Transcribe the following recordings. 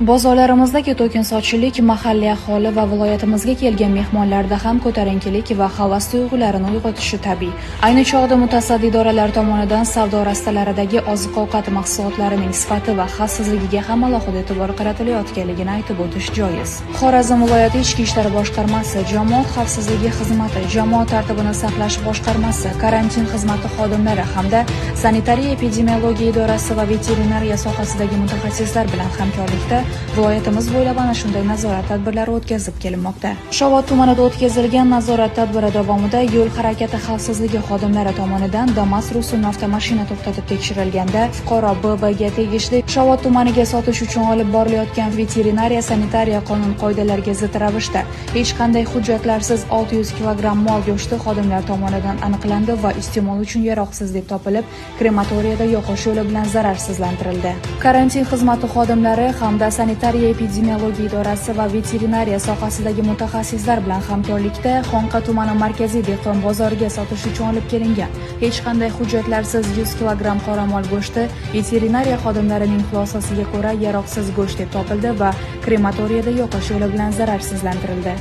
Bozorlarimizdagi to'kin-sochillik mahalliy aholi va viloyatimizga kelgan mehmonlarda ham ko'tarinkilik va havas tuyg'ularini uyg'otishi tabiiy. Ayni chog'da mutasaddi idoralar tomonidan savdo rastalaridagi oziq-ovqat mahsulotlarining sifati va xavfsizligiga ham alohida e'tibor qaratilayotganligini aytib o'tish joiz. Xorazm viloyati Ichki ishlar boshqarmasi, Jamoat xavfsizligi xizmati, Jamoat tartibini saqlash boshqarmasi, karantin xizmati xodimlari hamda sanitariya-epidemiologiya idorasi va veterinariya sohasidagi mutaxassislar bilan hamkorlikda viloyatimiz bo'ylab ana shunday nazorat tadbirlari o'tkazib kelinmoqda. Shovot tumanida o'tkazilgan nazorat tadbiri davomida yo'l harakati xavfsizligi xodimlari tomonidan Damas rusumli avtomashina to'xtatib tekshirilganda fuqaro B.B.ga tegishli Shovot tumaniga sotish uchun olib borilayotgan veterinariya sanitariya qonun-qoidalariga zid ravishda hech qanday hujjatlarsiz 600 kilogramm mol go'shti xodimlar tomonidan aniqlandi va iste'mol uchun yaroqsiz deb topilib, krematoriyada yoqish yo'li bilan zararsizlantirildi. Karantin xizmati xodimlari hamda sanitariya-epidemiologiya idorasi va veterinariya sohasidagi mutaxassislar bilan hamkorlikda Xonqa tumani markaziy dehqon bozoriga sotish uchun olib kelingan hech qanday hujjatlarsiz 100 kilogramm qoramol go'shti veterinariya xodimlarining xulosasiga ko'ra yaroqsiz go'sht deb topildi va krematoriyada yoqish yo'li bilan zararsizlantirildi.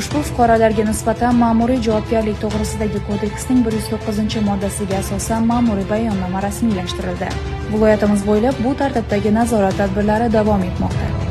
Ushbu fuqarolarga nisbatan ma'muriy javobgarlik to'g'risidagi kodeksning 109-moddasiga asosan ma'muriy bayonnoma rasmiylashtirildi. Viloyatimiz bo'ylab bu tartibdagi nazorat tadbirlari davom etmoqda.